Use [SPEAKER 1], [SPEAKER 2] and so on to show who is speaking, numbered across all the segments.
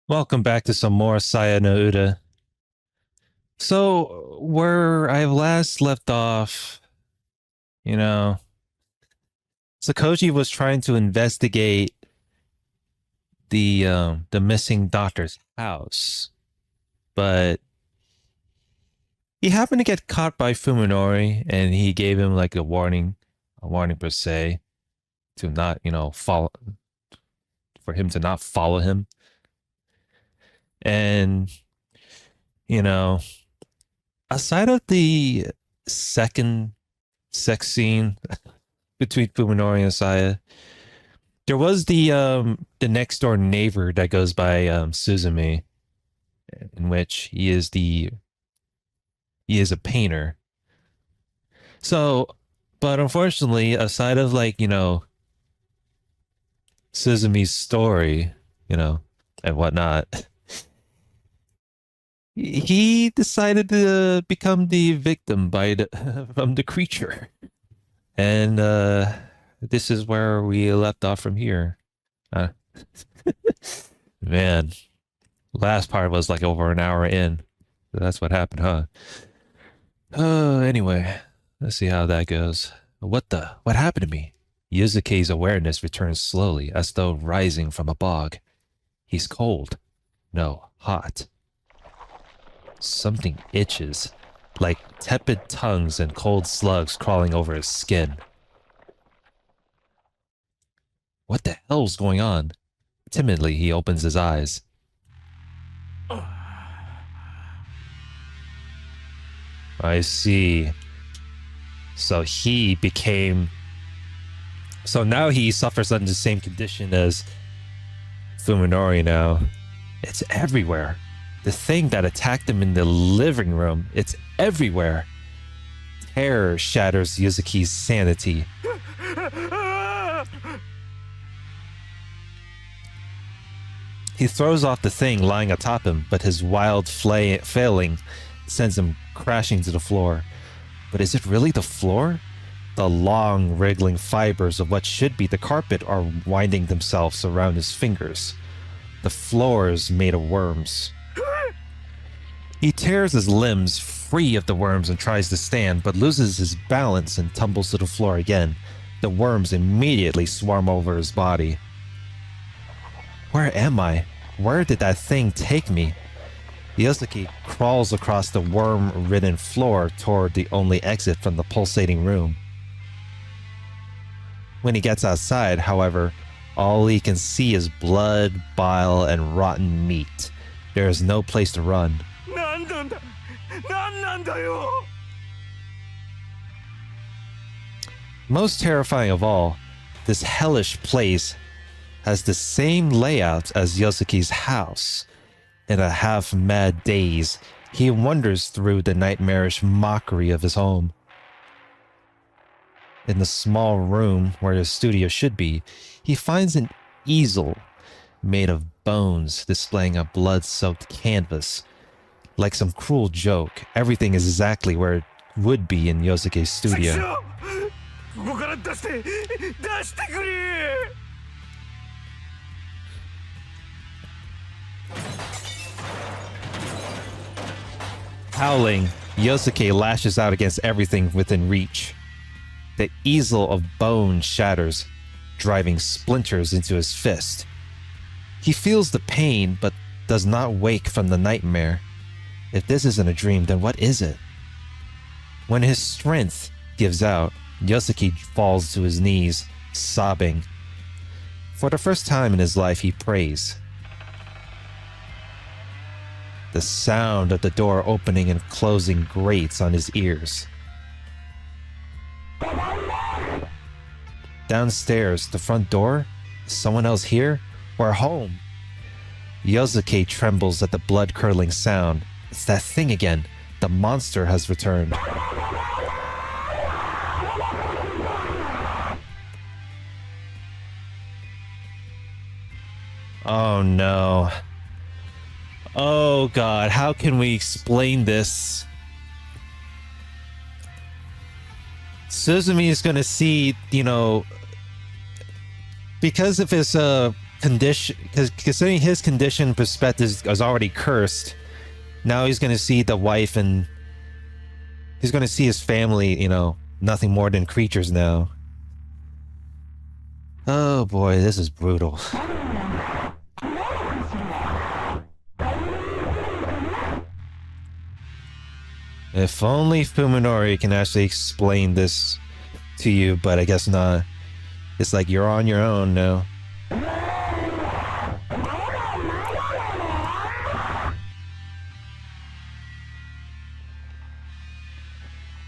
[SPEAKER 1] Welcome back to some more Saya no Uda. So, where I last left off, you know, Sakoji was trying to investigate the missing doctor's house, but he happened to get caught by Fuminori, and he gave him like a warning per se, to not, follow for him to not follow him. And you know, aside of the second sex scene between Fuminori and Saya, there was the next door neighbor that goes by Suzumi, in which he is a painter. So, but unfortunately, aside of Suzumi's story, and whatnot, he decided to become the victim from the creature, and this is where we left off from here. Uh, Man, last part was like over an hour in. That's what happened, huh? Oh, anyway, let's see how that goes. What happened to me? Yuzuki's awareness returns slowly, as though rising from a bog. He's cold. No, hot. Something itches, like tepid tongues and cold slugs crawling over his skin. What the hell's going on? Timidly, he opens his eyes. I see. So he became. So now he suffers under the same condition as Fuminori now. It's everywhere. The thing that attacked him in the living room, it's everywhere. Terror shatters Yuzuki's sanity. He throws off the thing lying atop him, but his wild failing sends him crashing to the floor. But is it really the floor? The long, wriggling fibers of what should be the carpet are winding themselves around his fingers. The floor is made of worms. He tears his limbs free of the worms and tries to stand, but loses his balance and tumbles to the floor again. The worms immediately swarm over his body. Where am I? Where did that thing take me? Yosuke crawls across the worm-ridden floor toward the only exit from the pulsating room. When he gets outside, however, all he can see is blood, bile, and rotten meat. There is no place to run. Most terrifying of all, this hellish place has the same layout as Yosuke's house. In a half-mad daze, he wanders through the nightmarish mockery of his home. In the small room where his studio should be, he finds an easel made of bones displaying a blood-soaked canvas. Like some cruel joke, everything is exactly where it would be in Yosuke's studio. Howling, Yosuke lashes out against everything within reach. The easel of bone shatters, driving splinters into his fist. He feels the pain, but does not wake from the nightmare. If this isn't a dream, then what is it? When his strength gives out, Yosuke falls to his knees, sobbing. For the first time in his life, he prays. The sound of the door opening and closing grates on his ears. Downstairs, the front door? Is someone else here? We're home. Yosuke trembles at the blood-curdling sound. It's that thing again. The monster has returned. Oh no. Oh god, how can we explain this? Suzumi is gonna see, because of his condition, because considering his condition perspective is already cursed, now he's going to see the wife and he's going to see his family, nothing more than creatures now. Oh boy, this is brutal. If only Fuminori can actually explain this to you, but I guess not. It's like you're on your own now.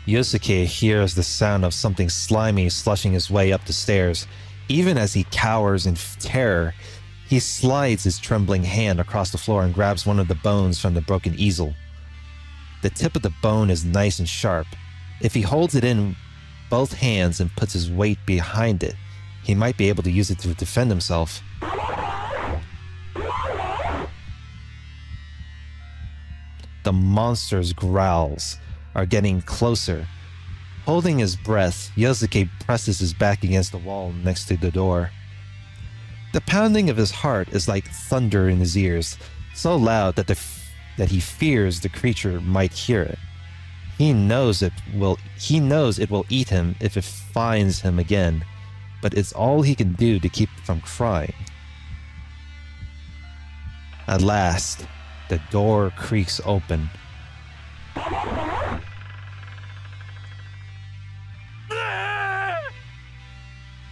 [SPEAKER 1] Yosuke hears the sound of something slimy slushing his way up the stairs. Even as he cowers in terror, he slides his trembling hand across the floor and grabs one of the bones from the broken easel. The tip of the bone is nice and sharp. If he holds it in both hands and puts his weight behind it, he might be able to use it to defend himself. The monster's growls are getting closer. Holding his breath, Yosuke presses his back against the wall next to the door. The pounding of his heart is like thunder in his ears, so loud that he fears the creature might hear it. He knows it will eat him if it finds him again, but it's all he can do to keep it from crying. At last, the door creaks open.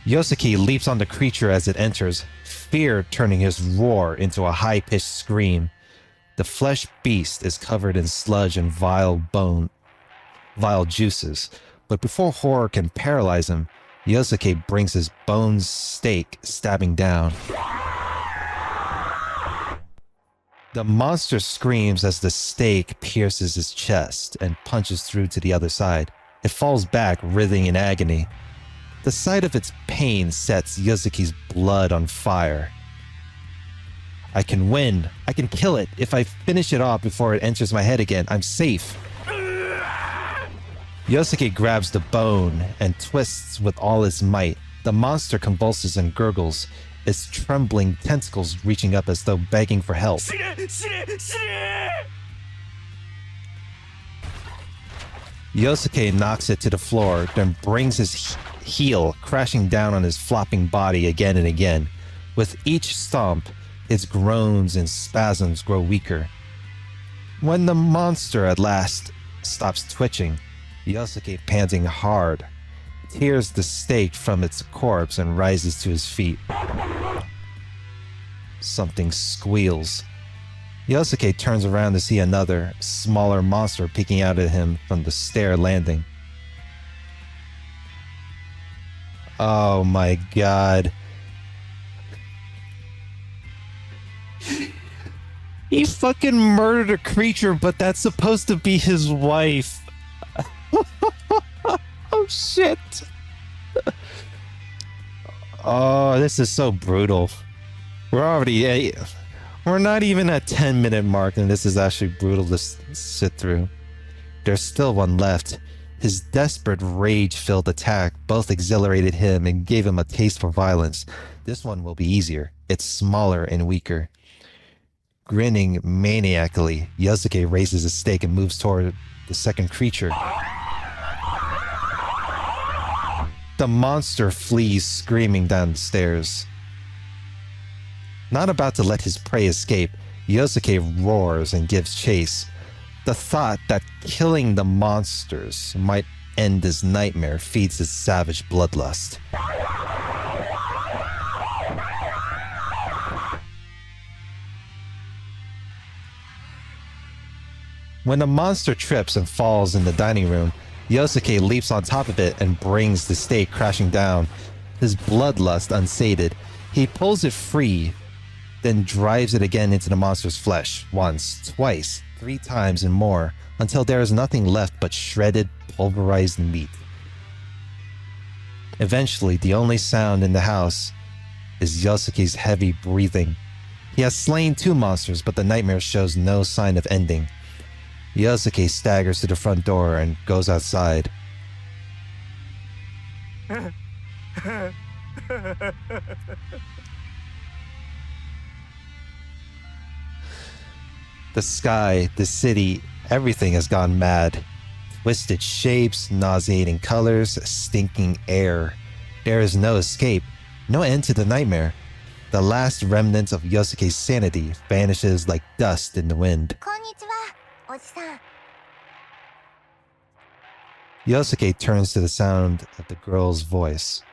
[SPEAKER 1] Yosuke leaps on the creature as it enters, fear turning his roar into a high-pitched scream. The flesh beast is covered in sludge and vile juices, but before horror can paralyze him, Yosuke brings his bone stake stabbing down. The monster screams as the stake pierces his chest and punches through to the other side. It falls back, writhing in agony. The sight of its pain sets Yosuke's blood on fire. I can win. I can kill it. If I finish it off before it enters my head again, I'm safe. Yosuke grabs the bone and twists with all his might. The monster convulses and gurgles, its trembling tentacles reaching up as though begging for help. Yosuke knocks it to the floor, then brings his heel crashing down on his flopping body again and again. With each stomp, its groans and spasms grow weaker. When the monster at last stops twitching, Yosuke, panting hard, tears the stake from its corpse and rises to his feet. Something squeals. Yosuke turns around to see another, smaller monster peeking out at him from the stair landing. Oh my god. He fucking murdered a creature, but that's supposed to be his wife. Oh shit. Oh, this is so brutal. We're not even at 10-minute mark, and this is actually brutal to sit through. There's still one left. His desperate, rage-filled attack both exhilarated him and gave him a taste for violence. This one will be easier. It's smaller and weaker. Grinning maniacally, Yosuke raises his stake and moves toward the second creature. The monster flees screaming down the stairs. Not about to let his prey escape, Yosuke roars and gives chase. The thought that killing the monsters might end his nightmare feeds his savage bloodlust. When the monster trips and falls in the dining room, Yosuke leaps on top of it and brings the stake crashing down. His bloodlust unsated, he pulls it free, then drives it again into the monster's flesh, once, twice, 3 times and more, until there is nothing left but shredded, pulverized meat. Eventually, the only sound in the house is Yosuke's heavy breathing. He has slain 2 monsters, but the nightmare shows no sign of ending. Yosuke staggers to the front door and goes outside. The sky, the city, everything has gone mad. Twisted shapes, nauseating colors, stinking air. There is no escape, no end to the nightmare. The last remnant of Yosuke's sanity vanishes like dust in the wind.
[SPEAKER 2] こんにちは、おじさん。
[SPEAKER 1] Yosuke turns to the sound of the girl's voice.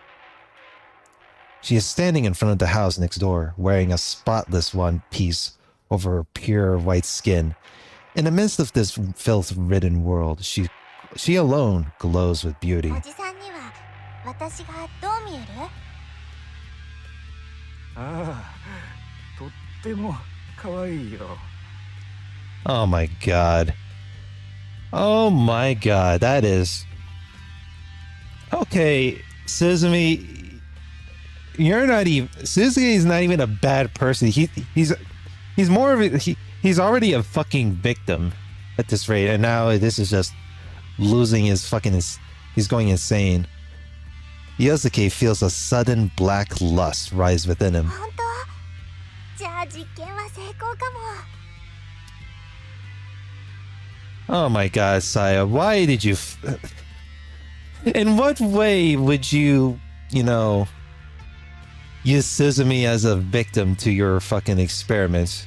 [SPEAKER 1] She is standing in front of the house next door, wearing a spotless one piece over her pure white skin. In the midst of this filth-ridden world, she alone glows with beauty.
[SPEAKER 2] おじさんには私がどう見える？
[SPEAKER 3] ああ、とっても可愛いよ。
[SPEAKER 1] Oh my god. Oh my god, that is... Okay, Suzume, you're not even... Suzume is not even a bad person. He's more of a... He's already a fucking victim at this rate, and now this is just losing his fucking... He's going insane. Yosuke feels a sudden black lust rise within him.
[SPEAKER 2] 本当？じゃあ実験は成功かも。
[SPEAKER 1] Oh my god, Saya, why did you... In what way would you, use Suzume as a victim to your fucking experiments?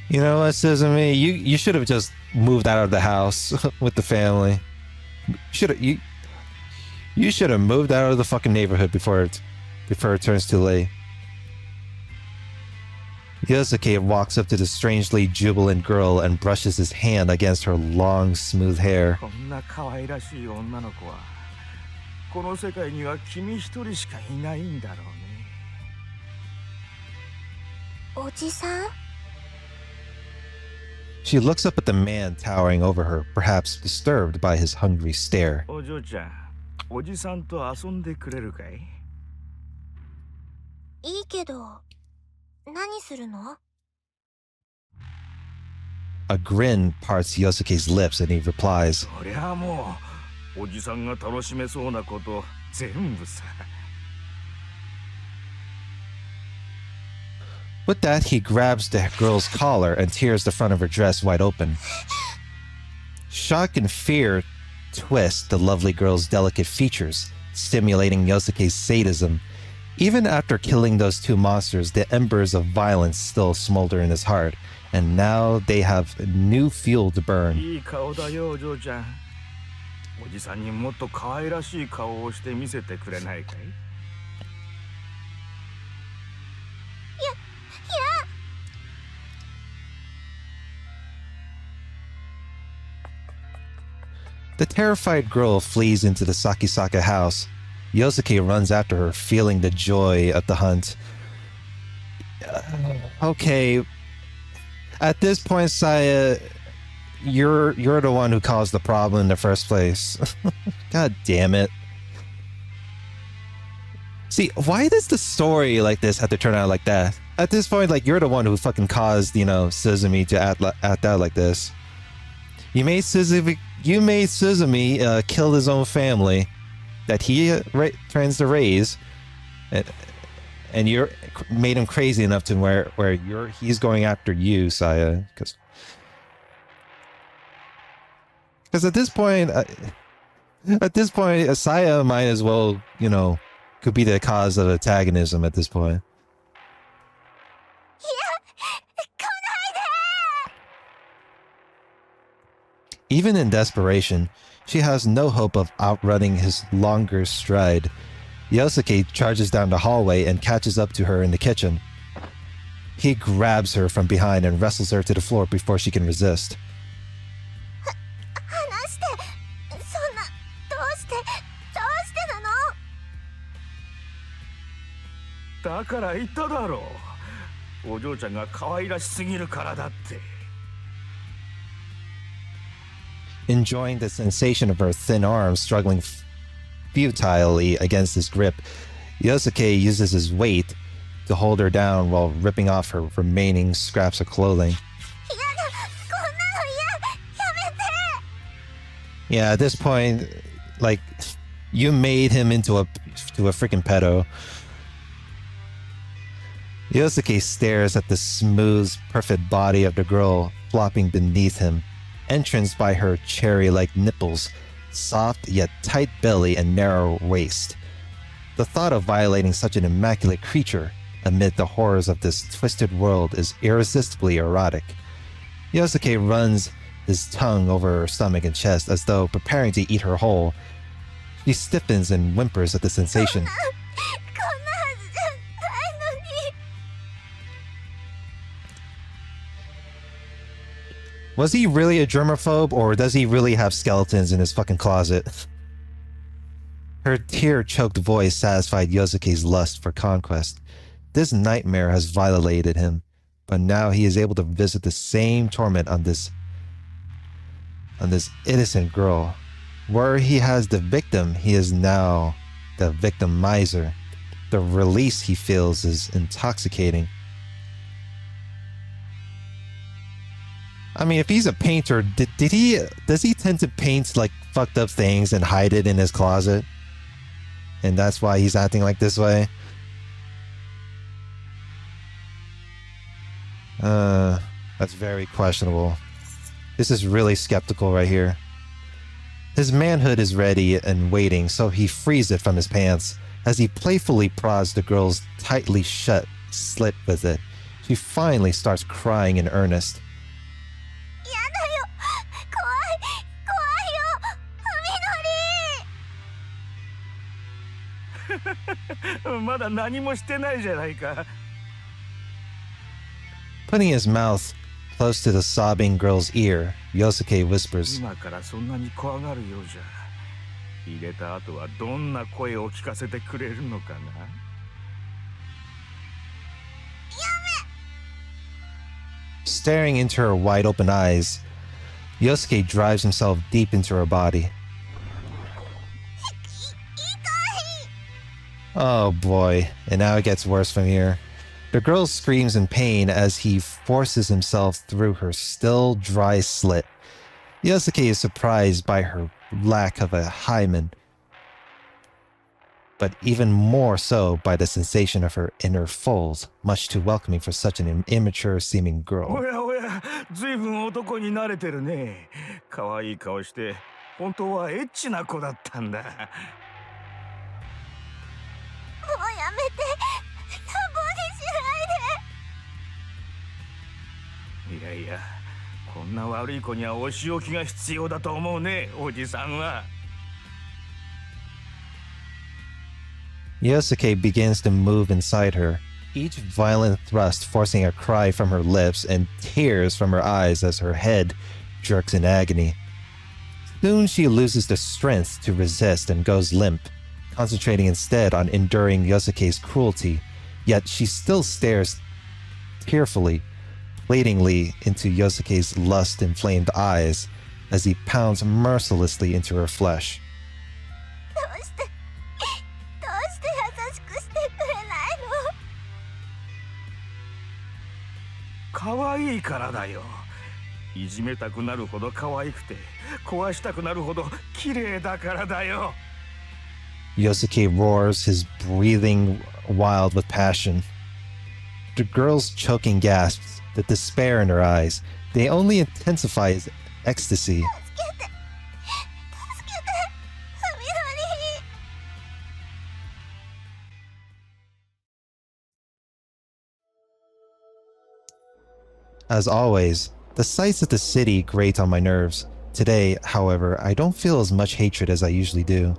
[SPEAKER 1] You know what, Suzume? You should have just moved out of the house with the family. You should have moved out of the fucking neighborhood before it turns too late. Yosuke walks up to the strangely jubilant girl and brushes his hand against her long, smooth hair.
[SPEAKER 3] こんな可愛らしい女の子はこの世界には君一人しかいないんだろうね。
[SPEAKER 2] おじさん？
[SPEAKER 1] She looks up at the man towering over her, perhaps disturbed by his hungry stare.
[SPEAKER 3] お嬢ちゃん、おじさんと遊んでくれるかい？
[SPEAKER 2] いいけど、何するの？
[SPEAKER 1] A grin parts Yosuke's lips and he replies,
[SPEAKER 3] そりゃあもうおじさんが楽しめそうなこと全部さ。
[SPEAKER 1] With that, he grabs the girl's collar and tears the front of her dress wide open. Shock and fear twist the lovely girl's delicate features, stimulating Yosuke's sadism. Even after killing those two monsters, the embers of violence still smolder in his heart, and now they have new fuel to burn.
[SPEAKER 3] いい顔だよ、お嬢ちゃん。おじさんにもっと可愛らしい顔をして見せてくれないかい？
[SPEAKER 1] The terrified girl flees into the Sakisaka house. Yosuke runs after her, feeling the joy of the hunt. Okay. At this point, Saya, you're the one who caused the problem in the first place. God damn it. See, why does the story like this have to turn out like that? At this point, like, you're the one who fucking caused, Suzume to act out like this. You made Suzume kill his own family that he tries to raise, and you made him crazy enough to where he's going after you, Saya, because at this point, Saya might as well, could be the cause of antagonism at this point. Even in desperation, she has no hope of outrunning his longer stride. Yosuke charges down the hallway and catches up to her in the kitchen. He grabs her from behind and wrestles her to the floor before she can resist.
[SPEAKER 2] 話して、そんな、どうしてなの？
[SPEAKER 3] だから言っただろう。お嬢ちゃんが可愛らしすぎるからだって。
[SPEAKER 1] Enjoying the sensation of her thin arms struggling futilely against his grip, Yosuke uses his weight to hold her down while ripping off her remaining scraps of clothing. Yeah, at this point, like, you made him into a freaking pedo. Yosuke stares at the smooth, perfect body of the girl flopping beneath him, entranced by her cherry-like nipples, soft yet tight belly and narrow waist. The thought of violating such an immaculate creature amid the horrors of this twisted world is irresistibly erotic. Yosuke runs his tongue over her stomach and chest as though preparing to eat her whole. She stiffens and whimpers at the sensation.
[SPEAKER 2] こんなはずじゃないのに。
[SPEAKER 1] Was he really a germaphobe, or does he really have skeletons in his fucking closet? Her tear-choked voice satisfied Yosuke's lust for conquest. This nightmare has violated him, but now he is able to visit the same torment on this innocent girl. Where he has the victim, he is now the victimizer. The release he feels is intoxicating. I mean, if he's a painter, does he tend to paint like fucked up things and hide it in his closet? And that's why he's acting like this way? That's very questionable. This is really skeptical right here. His manhood is ready and waiting, so he frees it from his pants as he playfully prods the girl's tightly shut slit with it. She finally starts crying in earnest.
[SPEAKER 2] やだよ。怖い。怖いよ。海のり。
[SPEAKER 3] まだ何もしてないじゃないか。
[SPEAKER 1] Putting his mouth close to the sobbing girl's ear, Yosuke whispers,
[SPEAKER 3] 今からそんなに怖がるようじゃ。入れた後はどんな声を聞かせてくれるのかな。
[SPEAKER 1] Staring into her wide-open eyes, Yosuke drives himself deep into her body. Oh boy, and now it gets worse from here. The girl screams in pain as he forces himself through her still dry slit. Yosuke is surprised by her lack of a hymen, but even more so by the sensation of her inner folds, much too welcoming for such an immature-seeming girl.
[SPEAKER 3] おやおや、ずいぶん男に慣れてるね。可愛い顔して、本当はエッチな子だったんだ。
[SPEAKER 2] もうやめて。多忙にしないで。
[SPEAKER 3] いやいや、こんな悪い子にはお仕置きが必要だと思うね、おじさんは。
[SPEAKER 1] Yosuke begins to move inside her, each violent thrust forcing a cry from her lips and tears from her eyes as her head jerks in agony. Soon she loses the strength to resist and goes limp, concentrating instead on enduring Yosuke's cruelty, yet she still stares tearfully, pleadingly into Yosuke's lust-inflamed eyes as he pounds mercilessly into her flesh.
[SPEAKER 2] どうして優しくしてくれないの。
[SPEAKER 3] 可愛いからだよ。いじめたくなるほど可愛くて、壊したくなるほど綺麗だからだよ。
[SPEAKER 1] Yosuke roars, his breathing wild with passion. The girl's choking gasps, the despair in her eyes, they only intensify his ecstasy.
[SPEAKER 2] 助けて。海のり。
[SPEAKER 1] As always, the sights of the city grate on my nerves. Today, however, I don't feel as much hatred as I usually do.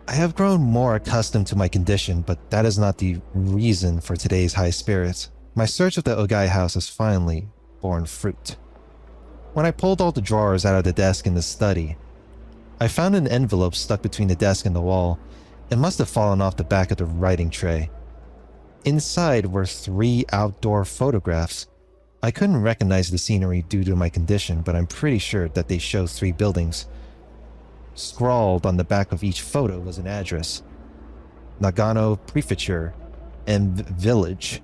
[SPEAKER 1] I have grown more accustomed to my condition, but that is not the reason for today's high spirits. My search of the Ogai house has finally borne fruit. When I pulled all the drawers out of the desk in the study, I found an envelope stuck between the desk and the wall. It must have fallen off the back of the writing tray. Inside were 3 outdoor photographs. I couldn't recognize the scenery due to my condition, but I'm pretty sure that they show 3 buildings. Scrawled on the back of each photo was an address: Nagano Prefecture, M Village;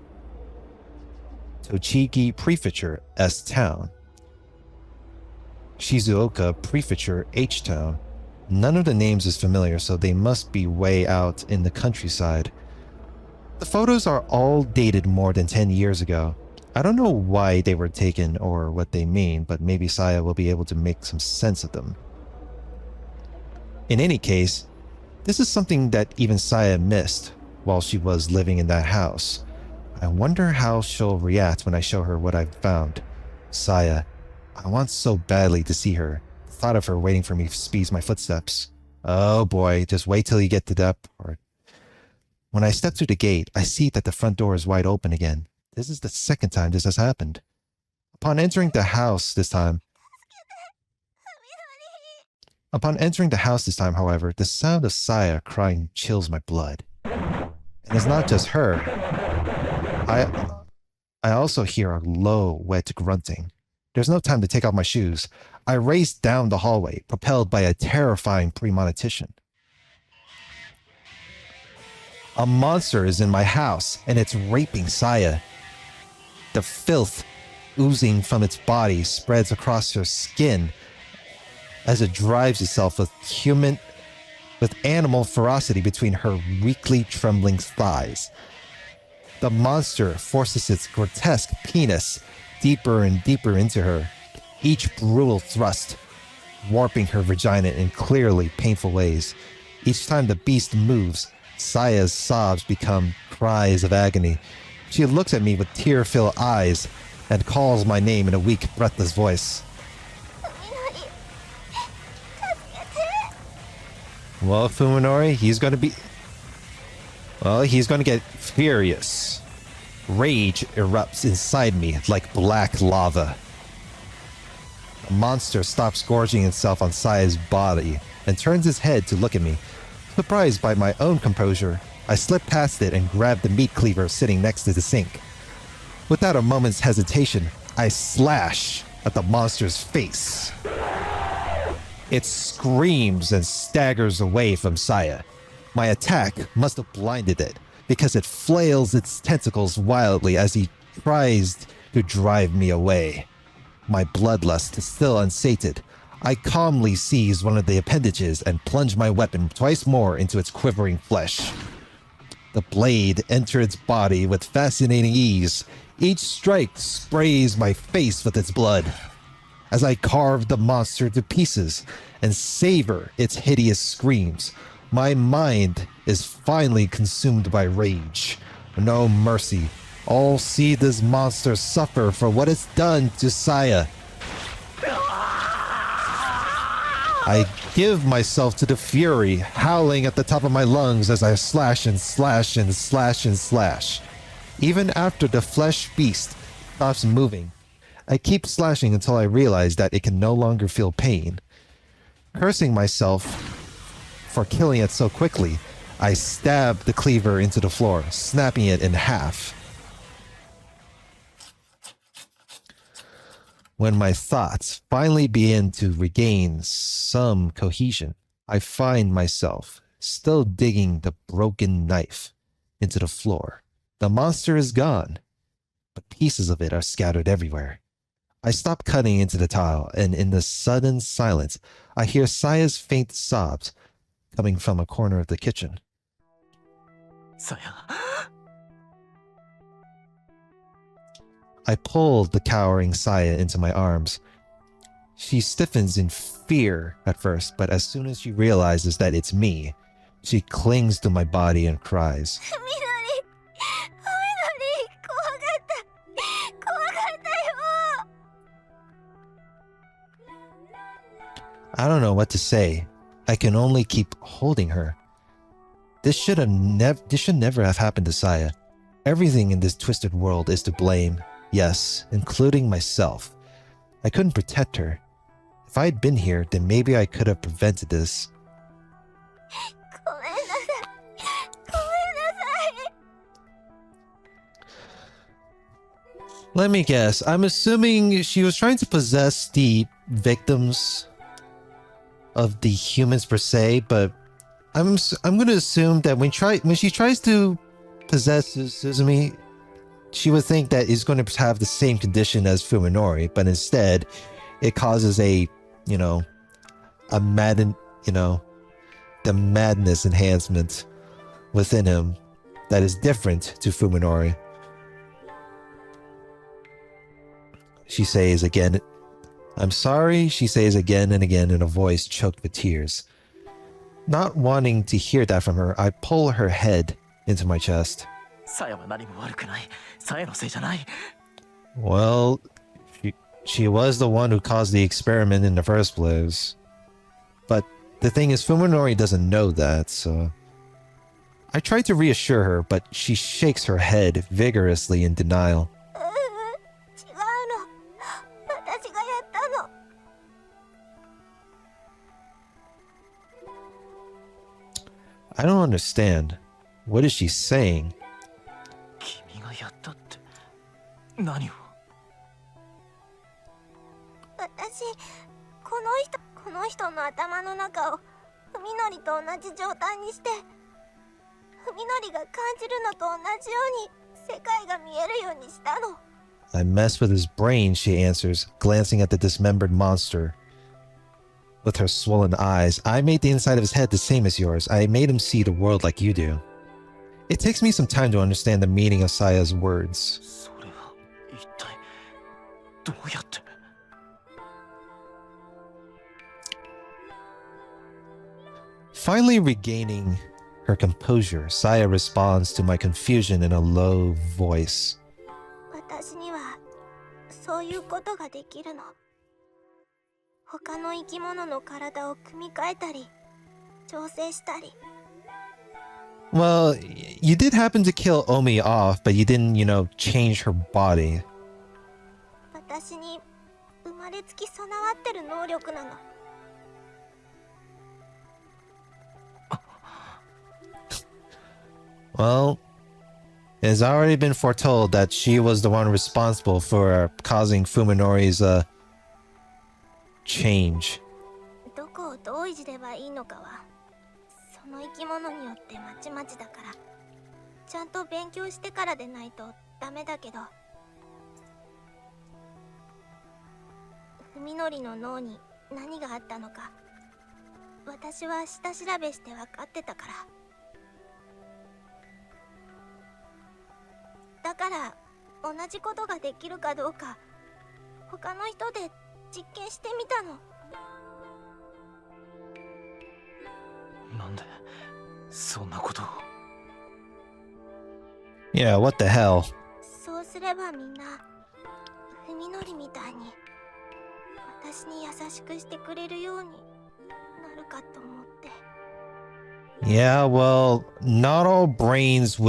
[SPEAKER 1] Tochigi Prefecture, S Town; Shizuoka Prefecture, H Town. None of the names is familiar, so they must be way out in the countryside. The photos are all dated more than 10 years ago. I don't know why they were taken or what they mean, but maybe Saya will be able to make some sense of them. In any case, this is something that even Saya missed while she was living in that house. I wonder how she'll react when I show her what I've found. Saya, I want so badly to see her. The thought of her waiting for me speeds my footsteps. Oh boy, just wait till you get to that part. When I step through the gate, I see that the front door is wide open again. This is the second time this has happened. Upon entering the house this time, however, the sound of Saya crying chills my blood. And it's not just her. I also hear a low, wet grunting. There's no time to take off my shoes. I race down the hallway, propelled by a terrifying premonition. A monster is in my house, and it's raping Saya. The filth oozing from its body spreads across her skin as it drives itself with animal ferocity between her weakly trembling thighs. The monster forces its grotesque penis deeper and deeper into her, each brutal thrust warping her vagina in clearly painful ways. Each time the beast moves, Saya's sobs become cries of agony. She looks at me with tear-filled eyes and calls my name in a weak, breathless voice. Well, Fuminori, he's going to get furious. Rage erupts inside me like black lava. The monster stops gorging itself on Saya's body and turns its head to look at me. Surprised by my own composure, I slip past it and grab the meat cleaver sitting next to the sink. Without a moment's hesitation, I slash at the monster's face. It screams and staggers away from Saya. My attack must have blinded it, because it flails its tentacles wildly as he tries to drive me away. My bloodlust is still unsated. I calmly seize one of the appendages and plunge my weapon twice more into its quivering flesh. The blade enters its body with fascinating ease. Each strike sprays my face with its blood. As I carve the monster to pieces and savor its hideous screams, my mind is finally consumed by rage. No mercy. All see this monster suffer for what it's done to Saya. I give myself to the fury, howling at the top of my lungs as I slash and slash and slash and slash. Even after the flesh beast stops moving, I keep slashing until I realize that it can no longer feel pain. Cursing myself for killing it so quickly, I stab the cleaver into the floor, snapping it in half. When my thoughts finally begin to regain some cohesion, I find myself still digging the broken knife into the floor. The monster is gone, but pieces of it are scattered everywhere. I stop cutting into the tile, and in the sudden silence, I hear Saya's faint sobs coming from a corner of the kitchen.
[SPEAKER 3] Saya.
[SPEAKER 1] I pull the cowering Saya into my arms. She stiffens in fear at first, but as soon as she realizes that it's me, she clings to my body and cries. I don't know what to say. I can only keep holding her. This should never have happened to Saya. Everything in this twisted world is to blame. Yes, including myself. I couldn't protect her. If I'd been here, then maybe I could have prevented this. Let me guess. I'm assuming she was trying to possess the victims of the humans per se, but I'm going to assume that when she tries to possess Suzumi, she would think that it's going to have the same condition as Fuminori, but instead it causes the madness enhancement within him. that is different to Fuminori. She says again, I'm sorry, she says again and again in a voice choked with tears. Not wanting to hear that from her, I pull her head into my chest. Well, she was the one who caused the experiment in the first place. But the thing is, Fuminori doesn't know that, so... I try to reassure her, but she shakes her head vigorously in denial. I don't understand. What is she saying?
[SPEAKER 3] 君がやったって何を
[SPEAKER 2] 私この人の頭の中を文則と同じ状態にして文則が感じるのと同じように世界が見えるようにしたの
[SPEAKER 1] I mess with his brain, she answers, glancing at the dismembered monster. With her swollen eyes, I made the inside of his head the same as yours. I made him see the world like you do. It takes me some time to understand the meaning of Saya's words.
[SPEAKER 3] それは一体どうやって
[SPEAKER 1] Finally regaining her composure, Saya responds to my confusion in a low voice.
[SPEAKER 2] 私にはそういうことができるの。他の生き物の体を組み替えたり、調整したり。
[SPEAKER 1] Well, you did happen to kill Omi off, but you didn't, change her body.
[SPEAKER 2] 私に生まれつき備わってる能力なの。
[SPEAKER 1] Well, it has already been foretold that she was the one responsible for causing Fuminori's, change.
[SPEAKER 2] どこをどういじればいいのかは、その生き物によってまちまちだから、ちゃんと勉強してからでないとダメだけど、文則の脳に何があったのか、私は下調べして分かってたから。だから同じことができるかどうか他の人で実験してみたの。
[SPEAKER 3] なんでそんなことを
[SPEAKER 1] Yeah, what the hell?
[SPEAKER 2] そうすればみんな文則みたいに私に優しくしてくれるようになるかと思って。
[SPEAKER 1] Yeah, well, not all brains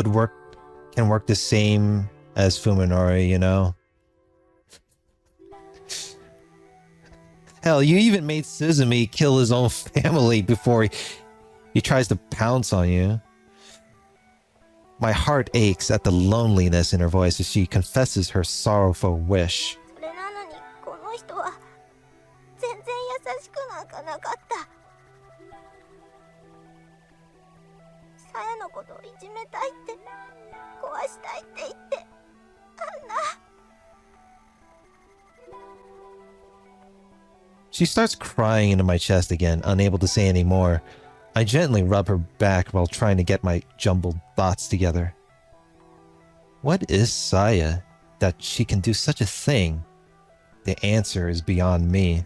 [SPEAKER 1] can work the same as Fuminori, Hell, you even made Suzumi kill his own family before he tries to pounce on you. My heart aches at the loneliness in her voice as she confesses her sorrowful wish.
[SPEAKER 2] それなのにこの人は全然優しくなんかなかった。さやのことをいじめたいって壊したいって言ってあんな。
[SPEAKER 1] She starts crying into my chest again, unable to say any more. I gently rub her back while trying to get my jumbled thoughts together. What is Saya that she can do such a thing? The answer is beyond me.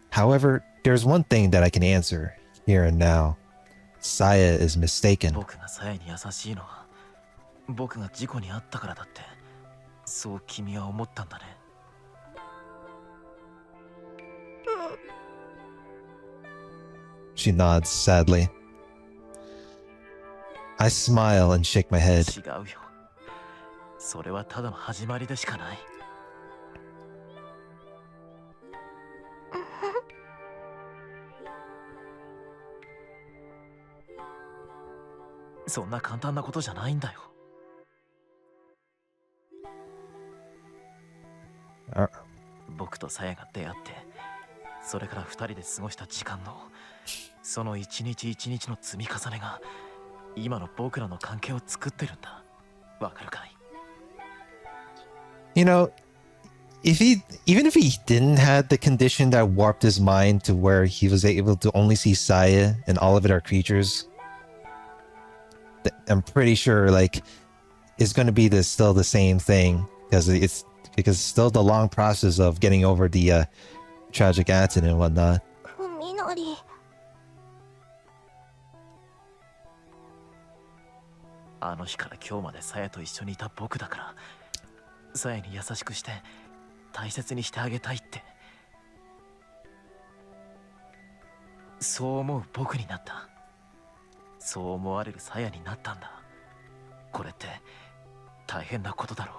[SPEAKER 1] However, there's one thing that I can answer here and now. Saya is mistaken.
[SPEAKER 3] 僕がサヤに優しいのは僕が事故に遭ったからだってそう君は思ったんだね。
[SPEAKER 1] She nods sadly. I smile and shake my head.
[SPEAKER 3] 違うよ。それはただの始まりでしかない。そんな簡単なことじゃないんだよ。僕とサヤが出会って、それから二人で過ごした時間のその一日一日の積み重ねが今の僕らの関係を作ってるんだ。わかるかい？
[SPEAKER 1] Even if he didn't have the condition that warped his mind to where he was able to only see Saya and all of it are creatures, I'm pretty sure like it's going to be still the same thing because it's still the long process of getting over the tragic accident and whatnot.
[SPEAKER 2] みのり。
[SPEAKER 3] あの日から今日までさやと一緒にいた僕だからさやに優しくして大切にしてあげたいってそう思う僕になった。そう思われるさやになったんだ。これって大変なことだろう。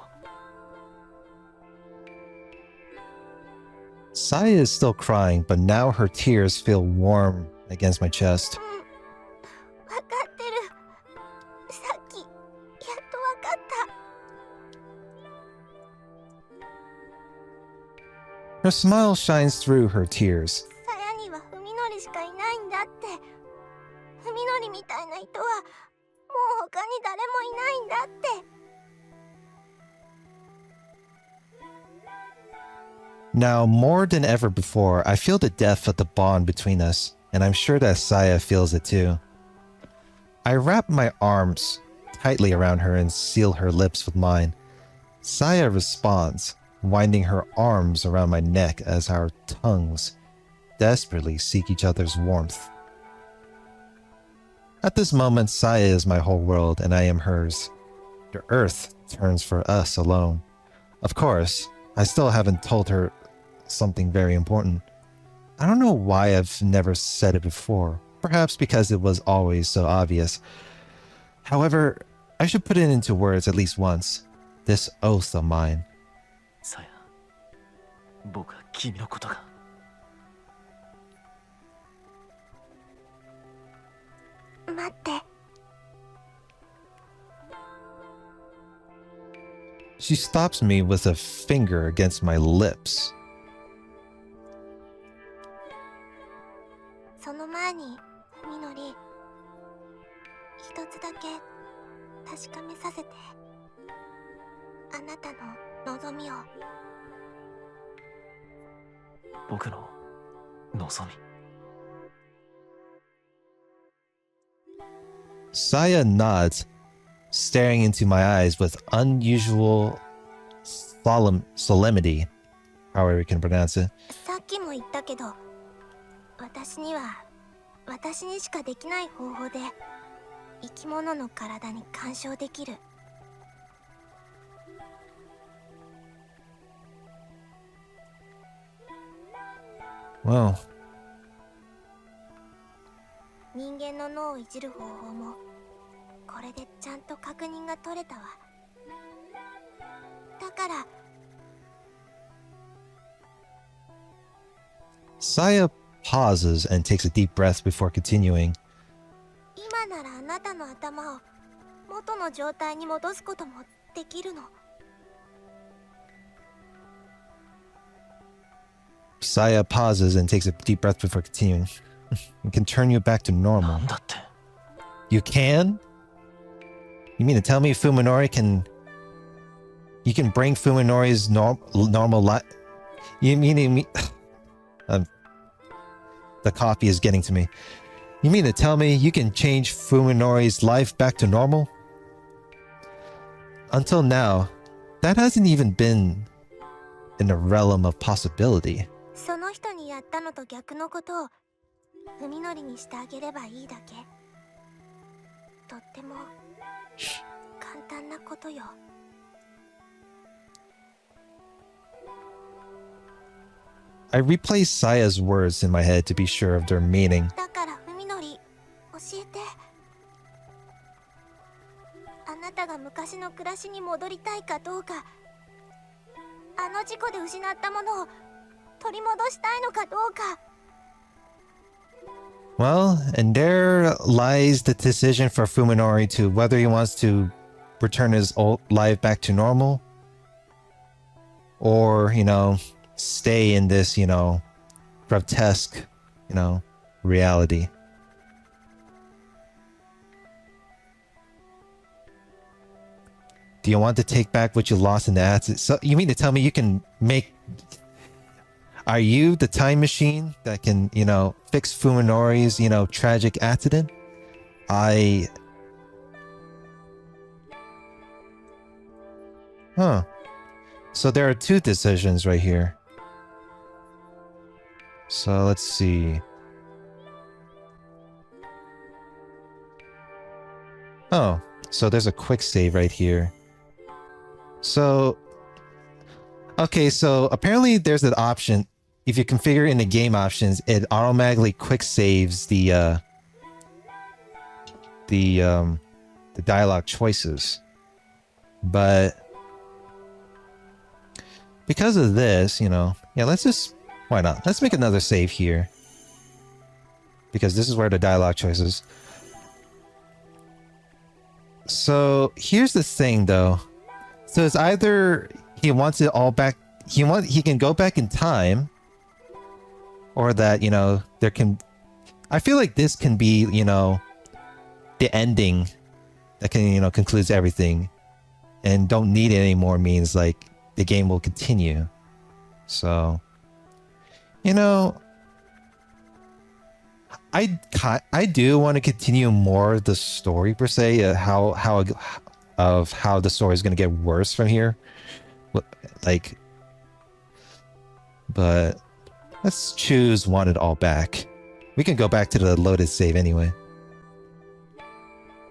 [SPEAKER 1] Saya is still crying, but now her tears feel warm against my chest.
[SPEAKER 2] わかってる。さっきやっとわかった。
[SPEAKER 1] Her smile shines through her tears.
[SPEAKER 2] さやには文則しかいないんだって。文則みたいな人はもう他に誰もいないんだって。
[SPEAKER 1] Now, more than ever before, I feel the depth of the bond between us, and I'm sure that Saya feels it too. I wrap my arms tightly around her and seal her lips with mine. Saya responds, winding her arms around my neck as our tongues desperately seek each other's warmth. At this moment, Saya is my whole world, and I am hers. The earth turns for us alone. Of course, I still haven't told her something very important. I don't know why I've never said it before. Perhaps because it was always so obvious. However, I should put it into words at least once. This oath of mine.
[SPEAKER 3] さや、僕は君のことが。
[SPEAKER 2] 待って。
[SPEAKER 1] She stops me with a finger against my lips.
[SPEAKER 2] その前に文則、一つだけ確かめさせて。あなたの望みを。
[SPEAKER 3] 僕の望み。
[SPEAKER 1] Saya nods, staring into my eyes with unusual solemnity, however you can pronounce it.
[SPEAKER 2] さっきも言ったけど、私には私にしかできない方法で生き物の体に干渉できる。
[SPEAKER 1] Well,
[SPEAKER 2] 人間の脳をいじる方法もこれでちゃんと確認が取れたわ。だから
[SPEAKER 1] Saya pauses and takes a deep breath before continuing.
[SPEAKER 2] 今ならあなたの頭を元の状態に戻すこともできるの。
[SPEAKER 1] Saya pauses and takes a deep breath before continuing. It can turn you back to
[SPEAKER 3] な
[SPEAKER 1] normal.
[SPEAKER 3] んだって。
[SPEAKER 1] You can? You mean to tell me Fuminori can... You can bring Fuminori's normal life... You mean... the coffee is getting to me. You mean to tell me you can change Fuminori's life back to normal? Until now, that hasn't even been in the realm of possibility.
[SPEAKER 2] その人にやったのと逆のことを文則にしてあげればいいだけ。とっても簡単なことよ。
[SPEAKER 1] I replay Saya's words in my head to be sure of their meaning.
[SPEAKER 2] だから文則、教えて。あなたが昔の暮らしに戻りたいかどうか、あの事故で失ったものを取り戻したいのかどうか。
[SPEAKER 1] Well, and there lies the decision for Fuminori to whether he wants to return his old life back to normal or, stay in this, grotesque, reality. Do you want to take back what you lost in the accident? So you mean to tell me you can make... Are you the time machine that can, fix Fuminori's, tragic accident? I Huh. So there are two decisions right here. So let's see. Oh, so there's a quick save right here. So, okay, so apparently there's an option. If you configure in the game options, it automatically quick saves the dialogue choices. But because of this, you know, yeah, why not? Let's make another save here. Because this is where the dialogue choices. So here's the thing though. So it's either he wants it all back, he can go back in time, or that, you know, I feel like this can be, you know, the ending that can, you know, concludes everything, and don't need it anymore means like the game will continue. So, you know, I do want to continue more of the story per se, how the story is going to get worse from here, like, but let's choose want it all back. We can go back to the loaded save anyway.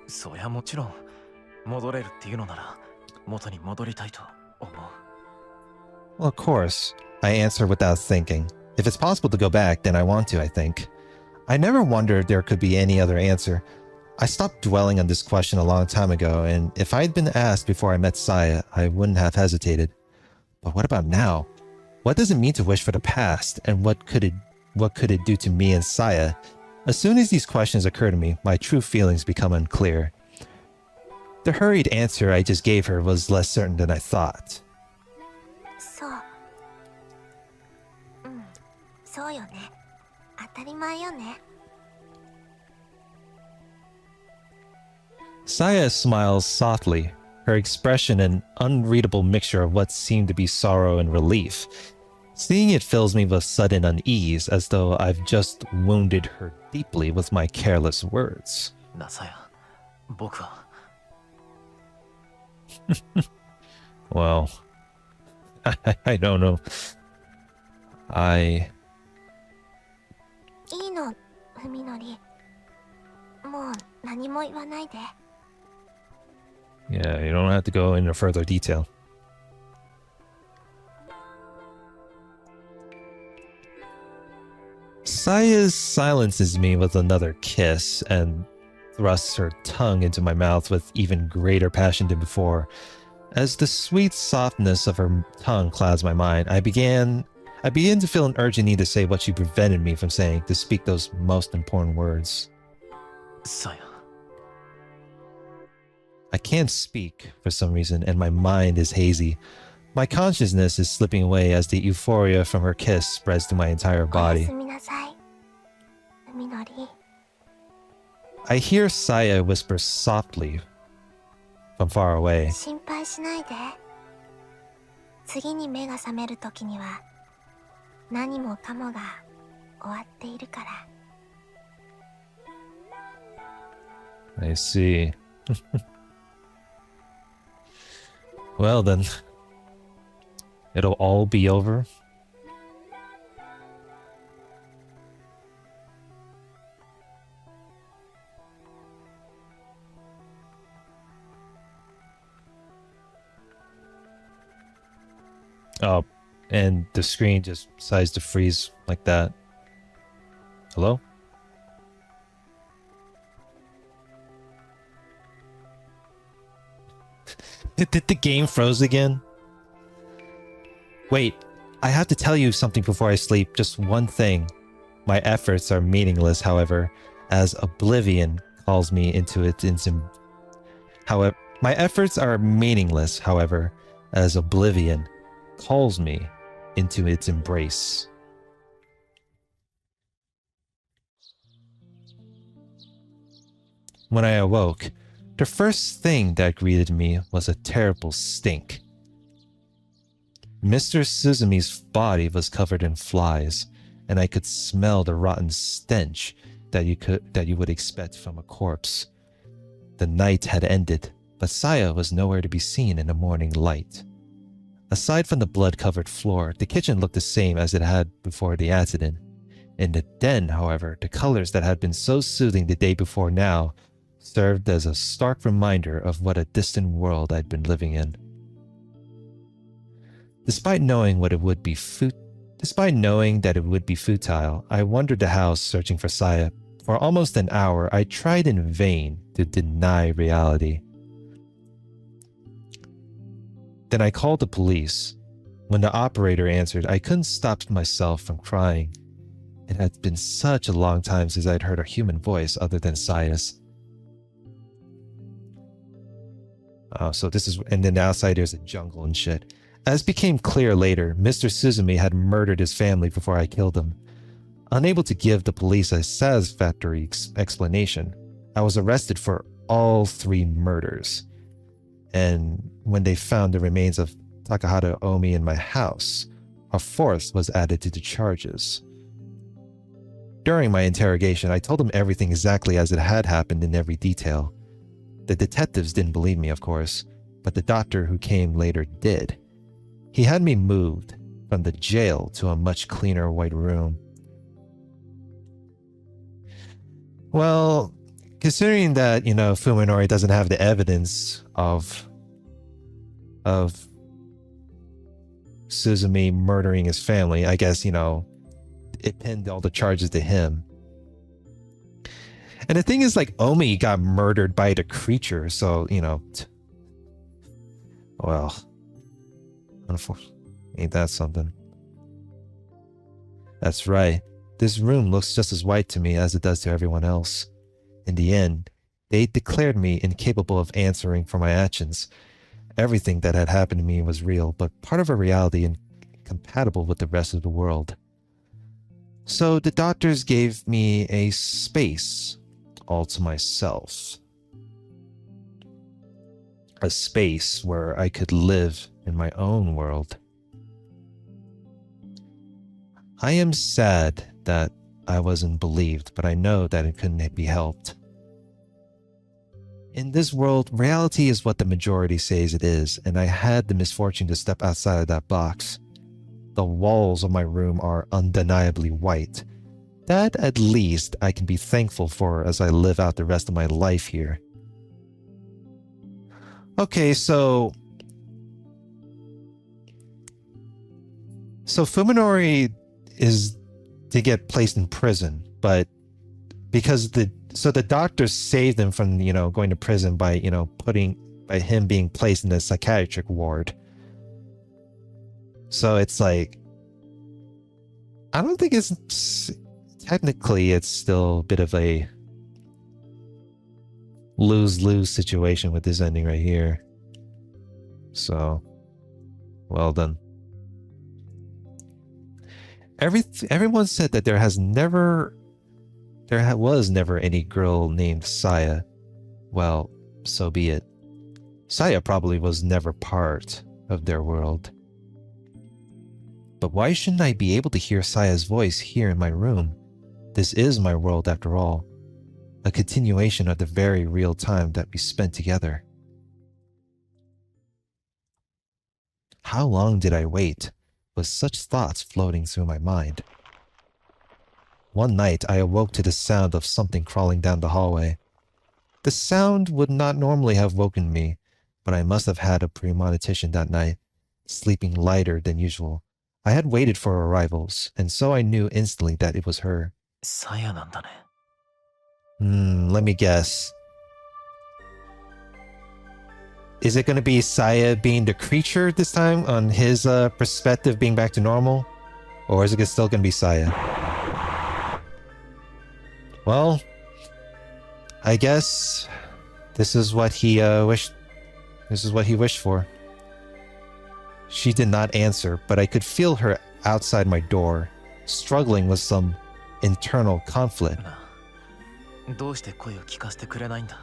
[SPEAKER 3] そりゃもちろん戻れるっていうのなら元に戻りたいと思う。
[SPEAKER 1] Well, of course, I answer without thinking. If it's possible to go back, then I want to, I think. I never wondered there could be any other answer. I stopped dwelling on this question a long time ago, and if I had been asked before I met Saya, I wouldn't have hesitated. But what about now? What does it mean to wish for the past, and what could it do to me and Saya? As soon as these questions occur to me, my true feelings become unclear. The hurried answer I just gave her was less certain than I thought.
[SPEAKER 2] そう。うん、そうよね。当たり前よね。
[SPEAKER 1] Saya smiles softly, her expression an unreadable mixture of what seemed to be sorrow and relief. Seeing it fills me with sudden unease, as though I've just wounded her deeply with my careless words.
[SPEAKER 3] なさや、僕は
[SPEAKER 1] Well, I don't know.
[SPEAKER 2] いいの、文則。もう何も言わないで。
[SPEAKER 1] Yeah, you don't have to go into further detail. Saya silences me with another kiss and thrusts her tongue into my mouth with even greater passion than before. As the sweet softness of her tongue clouds my mind, I begin to feel an urgent need to say what she prevented me from saying, to speak those most important words.
[SPEAKER 3] さや
[SPEAKER 1] I can't speak for some reason, and my mind is hazy. My consciousness is slipping away as the euphoria from her kiss spreads to my entire
[SPEAKER 2] おや
[SPEAKER 1] body.
[SPEAKER 2] すみなさい。文則。
[SPEAKER 1] I hear Saya whisper softly from far away.
[SPEAKER 2] 心配しないで。次に目が覚める時には何もかもが終わっているから。
[SPEAKER 1] I see. Well then, it'll all be over. Oh, and the screen just decides to freeze like that. Hello? Did the game froze again? Wait, I have to tell you something before I sleep. Just one thing. My efforts are meaningless, however, as oblivion calls me into its however, my efforts are meaningless, however, as oblivion calls me into its embrace. When I awoke, the first thing that greeted me was a terrible stink. Mr. Suzumi's body was covered in flies, and I could smell the rotten stench that you would expect from a corpse. The night had ended, but Saya was nowhere to be seen in the morning light. Aside from the blood-covered floor, the kitchen looked the same as it had before the accident. In the den, however, the colors that had been so soothing the day before now served as a stark reminder of what a distant world I'd been living in. Despite knowing that it would be futile, I wandered the house searching for Saya. For almost an hour, I tried in vain to deny reality. Then I called the police. When the operator answered, I couldn't stop myself from crying. It had been such a long time since I'd heard a human voice other than Saya's. So this is, and then outside there's a jungle and shit. As became clear later, Mr. Suzumi had murdered his family before I killed him. Unable to give the police a satisfactory explanation, I was arrested for all 3 murders. And when they found the remains of Takahata Omi in my house, a 4th was added to the charges. During my interrogation, I told them everything exactly as it had happened in every detail. The detectives didn't believe me, of course, but the doctor who came later did. He had me moved from the jail to a much cleaner white room. Well, considering that, Fuminori doesn't have the evidence of Suzumi murdering his family, I guess, it pinned all the charges to him. And the thing is, like, Omi got murdered by the creature, so, well, unfortunately, ain't that something? That's right. This room looks just as white to me as it does to everyone else. In the end, they declared me incapable of answering for my actions. Everything that had happened to me was real, but part of a reality incompatible with the rest of the world. So the doctors gave me a space all to myself. A space where I could live in my own world. I am sad that I wasn't believed, but I know that it couldn't be helped. In this world, reality is what the majority says it is, and I had the misfortune to step outside of that box. The walls of my room are undeniably white. That, at least, I can be thankful for as I live out the rest of my life here. Okay, so Fuminori is to get placed in prison, but because the doctors saved him from, going to prison by, by him being placed in the psychiatric ward. So it's like, I don't think technically it's still a bit of a lose-lose situation with this ending right here. So, well done. Everyone said that there was never any girl named Saya. Well, so be it. Saya probably was never part of their world. But why shouldn't I be able to hear Saya's voice here in my room? This is my world after all. A continuation of the very real time that we spent together. How long did I wait, with such thoughts floating through my mind? One night I awoke to the sound of something crawling down the hallway. The sound would not normally have woken me, but I must have had a premonition that night, sleeping lighter than usual. I had waited for her arrivals, and so I knew instantly that it was her.
[SPEAKER 3] サヤなんだね。
[SPEAKER 1] Let me guess. Is it going to be Saya being the creature this time, on his perspective being back to normal? Or is it still going to be Saya? Well, I guess this is what he wished. This is what he wished for. She did not answer, but I could feel her outside my door, struggling with some internal conflict.
[SPEAKER 3] どうして声を聞かせてくれないんだ?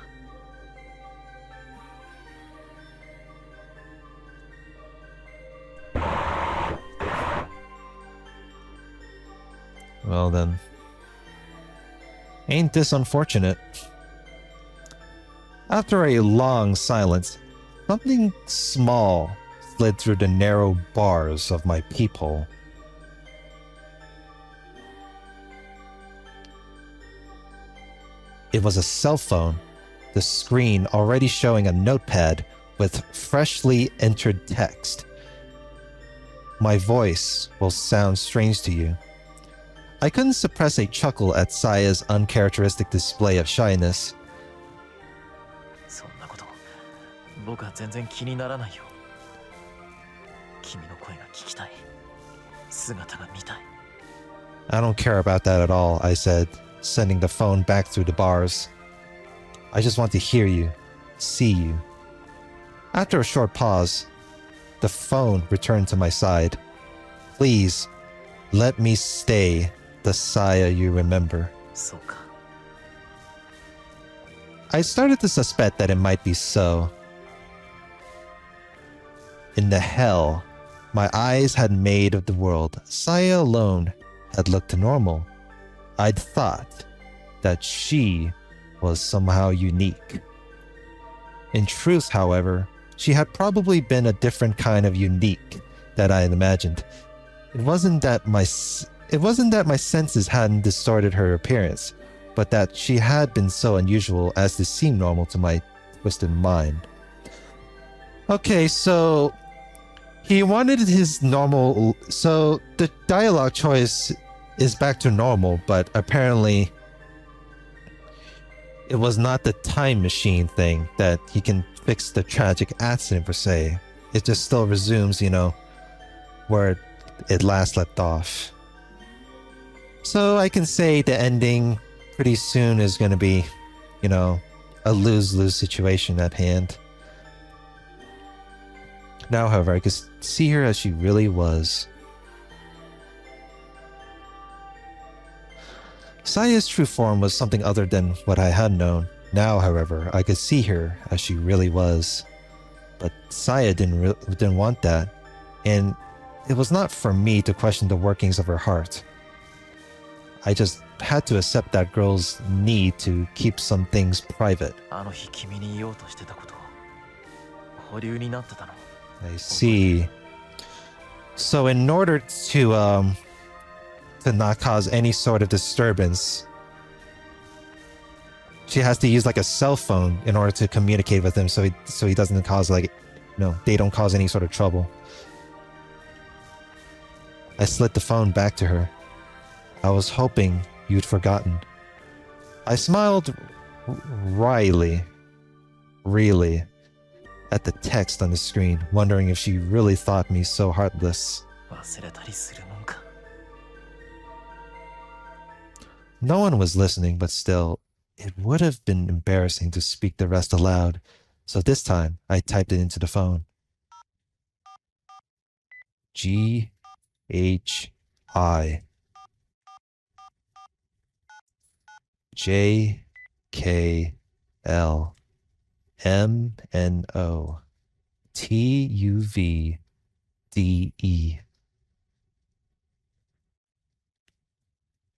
[SPEAKER 1] Well then, ain't this unfortunate? After a long silence, something small slid through the narrow bars of my peephole. It was a cell phone, the screen already showing a notepad with freshly entered text. My voice will sound strange to you. I couldn't suppress a chuckle at Saya's uncharacteristic display of shyness.
[SPEAKER 3] そんなこと僕は全然気にならないよ。君の声が聞きたい。姿が見たい。
[SPEAKER 1] I don't care about that at all, I said, sending the phone back through the bars. I just want to hear you, see you. After a short pause, the phone returned to my side. Please, let me stay the Saya you remember.
[SPEAKER 3] そうか。
[SPEAKER 1] I started to suspect that it might be so. In the hell my eyes had made of the world, Saya alone had looked normal. I'd thought that she was somehow unique. In truth, however, she had probably been a different kind of unique that I had imagined. It wasn't that my senses hadn't distorted her appearance, but that she had been so unusual as to seem normal to my twisted mind. Okay, so he wanted his normal. So the dialogue choice is back to normal, but apparently it was not the time machine thing that he can fix the tragic accident per se. It just still resumes, where it last left off. So I can say the ending pretty soon is going to be, a lose-lose situation at hand. Now, however, I could see her as she really was. Saya's true form was something other than what I had known. Now, however, I could see her as she really was. But Saya didn't want that, and it was not for me to question the workings of her heart. I just had to accept that girl's need to keep some things private.
[SPEAKER 3] あの日君に言おうとしてたこと保留になってたの。
[SPEAKER 1] I see. So in order to not cause any sort of disturbance, she has to use like a cell phone in order to communicate with him, so he doesn't cause they don't cause any sort of trouble. I slid the phone back to her. I was hoping you'd forgotten. I smiled wryly, really, at the text on the screen, wondering if she really thought me so heartless.
[SPEAKER 3] 忘れたりするもんか。
[SPEAKER 1] No one was listening, but still, it would have been embarrassing to speak the rest aloud, so this time I typed it into the phone. G-H-I J-K-L-M-N-O-T-U-V-D-E.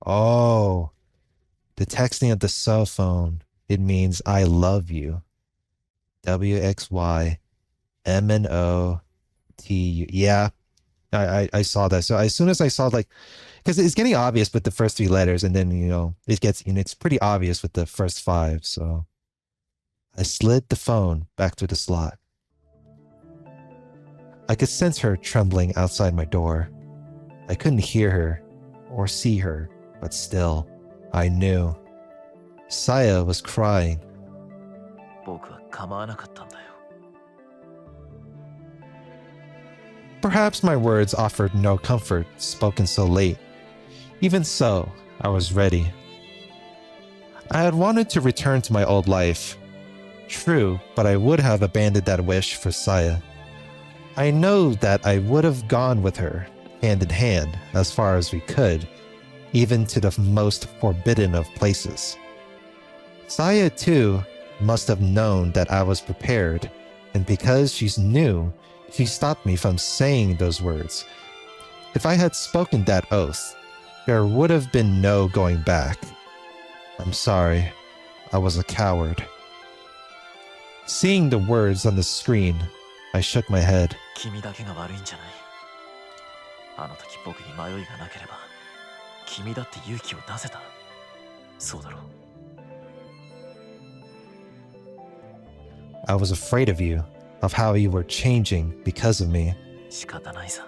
[SPEAKER 1] Oh, the texting of the cell phone. It means I love you. W-X-Y-M-N-O-T-U. Yeah, I saw that. So as soon as I saw because it's getting obvious with the first three letters, and then it's pretty obvious with the first five. So I slid the phone back to the slot. I could sense her trembling outside my door. I couldn't hear her or see her, but still, I knew. Saya was crying.
[SPEAKER 3] 僕は構わなかったんだよ。
[SPEAKER 1] Perhaps my words offered no comfort, spoken so late. Even so, I was ready. I had wanted to return to my old life. True, but I would have abandoned that wish for Saya. I know that I would have gone with her, hand in hand, as far as we could, even to the most forbidden of places. Saya, too, must have known that I was prepared, and because she knew, she stopped me from saying those words. If I had spoken that oath, there would have been no going back. I'm sorry, I was a coward. Seeing the words on the screen, I shook my head.
[SPEAKER 3] 君だけが悪いんじゃない。あの時僕に迷いがなければ、君だって勇気を出せた。そうだろう。
[SPEAKER 1] I was afraid of you, of how you were changing because of me.
[SPEAKER 3] 仕方ないさ。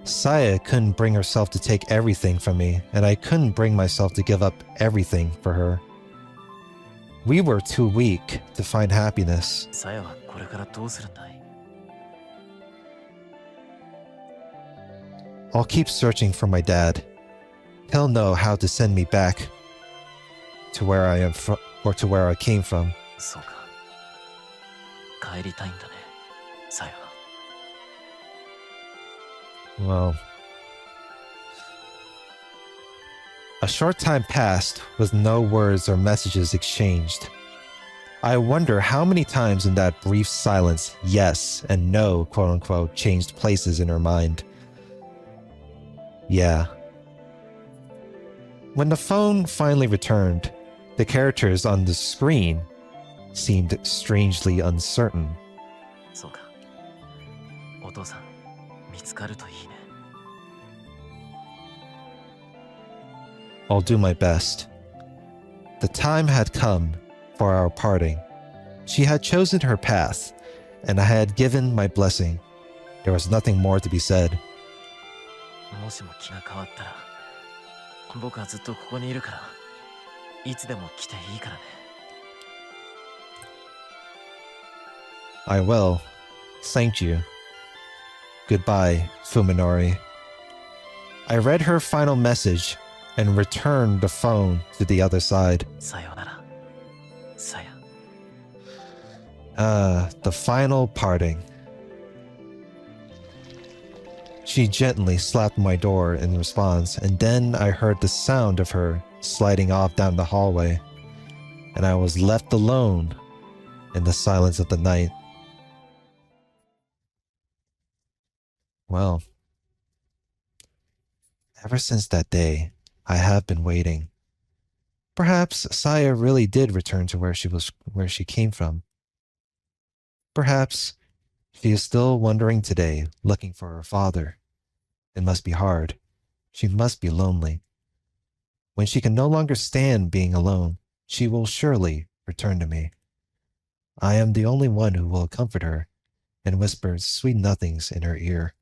[SPEAKER 1] Saya couldn't bring herself to take everything from me, and I couldn't bring myself to give up everything for her. We were too weak to find happiness.
[SPEAKER 3] さやはこれからどうするんだい。
[SPEAKER 1] I'll keep searching for my dad. He'll know how to send me back to where I am from, or to where I came from.
[SPEAKER 3] そうか。帰りたいんだね、さやは。
[SPEAKER 1] Well, a short time passed with no words or messages exchanged. I wonder how many times in that brief silence, yes and no, quote unquote, changed places in her mind. Yeah. When the phone finally returned, the characters on the screen seemed strangely uncertain.
[SPEAKER 3] そうか。お父さん、見つかるといいね。
[SPEAKER 1] I'll do my best. The time had come for our parting. She had chosen her path, and I had given my blessing. There was nothing more to be said.
[SPEAKER 3] もしも気が変わったら、僕はずっとここにいるから、いつでも来ていいからね。
[SPEAKER 1] I will. Thank you. Goodbye, Fuminori. I read her final message and returned the phone to the other side.
[SPEAKER 3] さようなら、さや。
[SPEAKER 1] The final parting. She gently slapped my door in response, and then I heard the sound of her sliding off down the hallway, and I was left alone in the silence of the night. Well, ever since that day, I have been waiting. Perhaps Saya really did return to where she came from. Perhaps she is still wandering today, looking for her father. It must be hard. She must be lonely. When she can no longer stand being alone, she will surely return to me. I am the only one who will comfort her and whisper sweet nothings in her ear.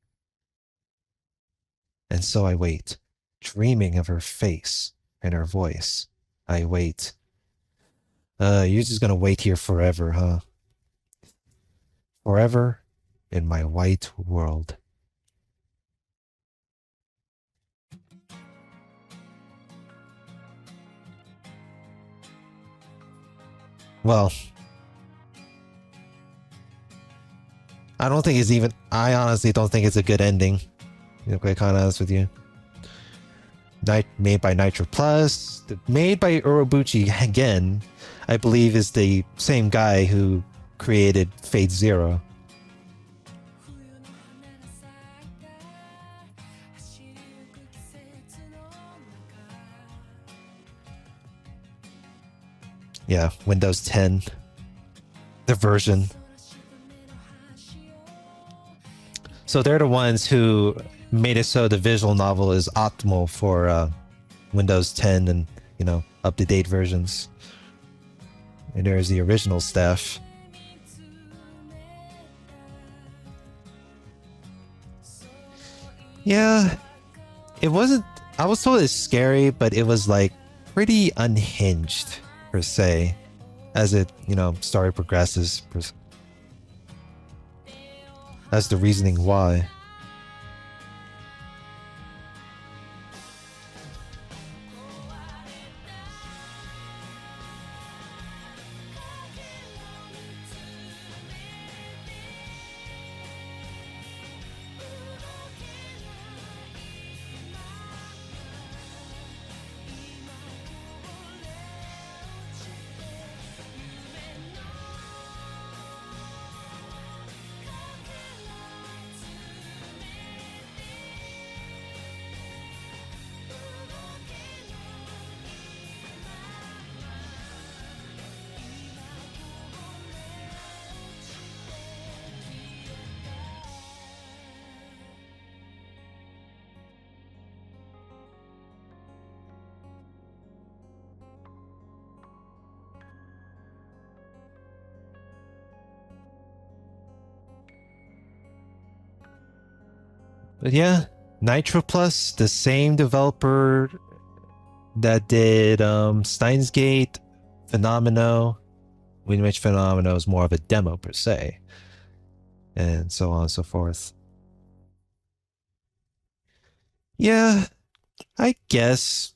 [SPEAKER 1] And so I wait, dreaming of her face and her voice. I wait. You're just gonna wait here forever, huh? Forever in my white world. Well, I honestly don't think it's a good ending. To be kind of honest with you. Made by Nitro Plus, made by Urobuchi again, I believe is the same guy who created Fate Zero. Yeah, Windows 10, the version. So they're the ones who made it so the visual novel is optimal for Windows 10 and, up-to-date versions. And there's the original staff. Yeah, it wasn't... I was told it's scary, but it was, pretty unhinged, per se, as it, story progresses. That's the reasoning why. But yeah, Nitro Plus, the same developer that did Steins Gate, Phenomeno, in which Phenomeno is more of a demo per se, and so on and so forth. Yeah, I guess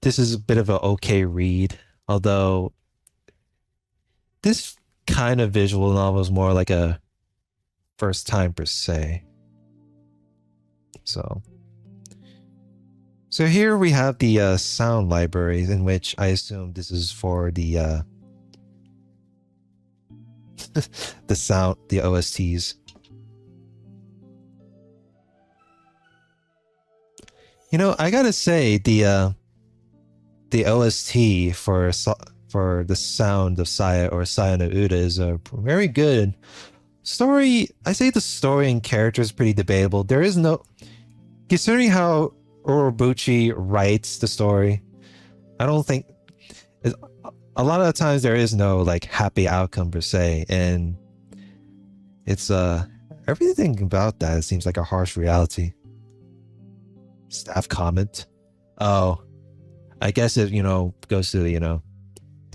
[SPEAKER 1] this is a bit of an okay read, although this kind of visual novel is more like a first time per se. So here we have the sound libraries, in which I assume this is for the the sound, the OSTs. You know, I gotta say the OST for the sound of Saya or Saya no Uda is a very good story. I say the story and character is pretty debatable. There is no, considering how Urobuchi writes the story, I don't think a lot of the times there is no like happy outcome per se, and it's everything about that seems like a harsh reality. Staff comment. Oh, I guess it, goes to the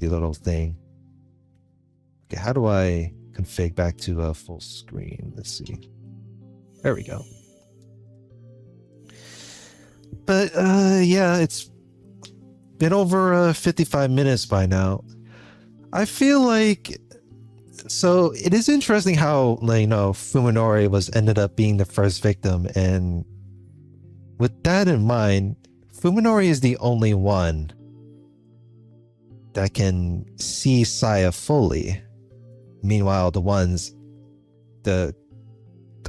[SPEAKER 1] little thing. Okay, how do I config back to a full screen? Let's see. There we go. But yeah, it's been over 55 minutes by now. I feel like, so it is interesting how Fuminori ended up being the first victim, and with that in mind, Fuminori is the only one that can see Saya fully. Meanwhile,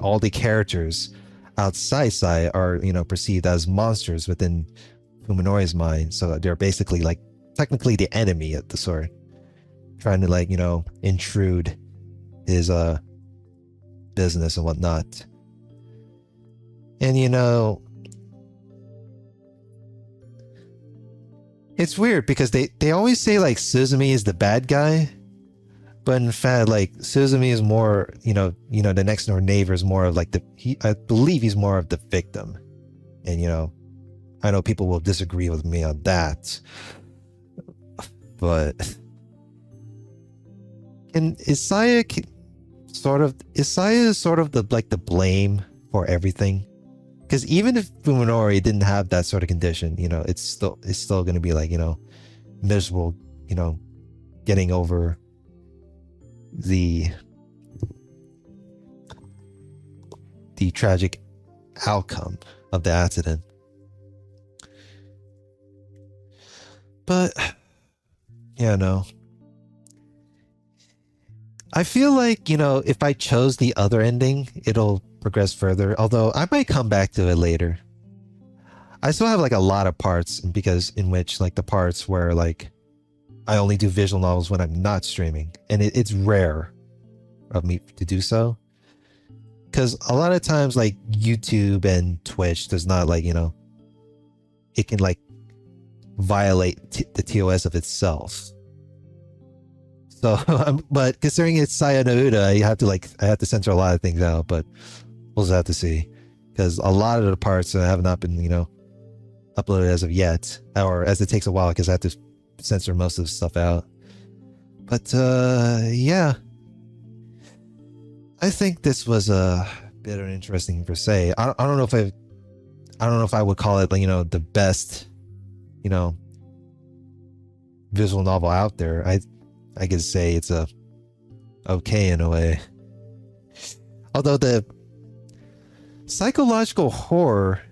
[SPEAKER 1] all the characters outside Saya are, perceived as monsters within Fuminori's mind. So they're basically like technically the enemy of the sort, trying to intrude his business and whatnot. And it's weird because they always say like Suzumi is the bad guy, but in fact like Suzumi is more, the next door neighbor is more of like I believe he's more of the victim. And I know people will disagree with me on that, but and Isaiah sort of the blame for everything. Because even if Fuminori didn't have that sort of condition, it's still going to be like, miserable, getting over the tragic outcome of the accident. But yeah, no. I feel like, if I chose the other ending, it'll progress further, although I might come back to it later. I still have like a lot of parts, because in which like the parts where like I only do visual novels when I'm not streaming, and it's rare of me to do so, because a lot of times like YouTube and Twitch does not like, it can like violate the TOS of itself. So but considering it's Saya no Uda, I have to censor a lot of things out, but we'll just have to see, because a lot of the parts have not been, uploaded as of yet, or as it takes a while, because I have to censor most of the stuff out. But yeah, I think this was a bit interesting per se. I don't know if I would call it like, the best, visual novel out there. I could say it's okay in a way. Although the psychological horror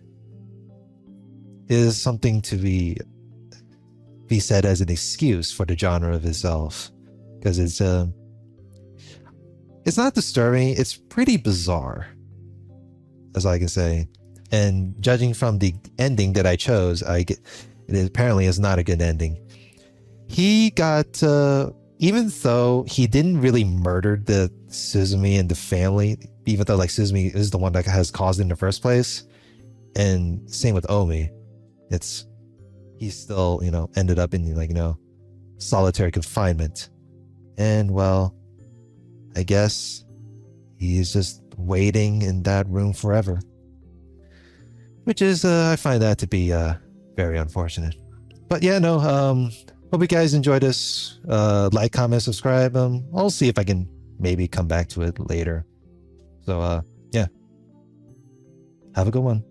[SPEAKER 1] is something to be said as an excuse for the genre of itself, because it's not disturbing, it's pretty bizarre, as I can say. And judging from the ending that I chose, it apparently is not a good ending. He got even though he didn't really murder the Suzumi and the family, even though like Suzumi is the one that has caused it in the first place, and same with Omi, he still ended up in like solitary confinement, and well, I guess he's just waiting in that room forever. which is I find that to be very unfortunate. But yeah, no. Hope you guys enjoyed this. Like, comment, subscribe. I'll see if I can maybe come back to it later. So yeah, have a good one.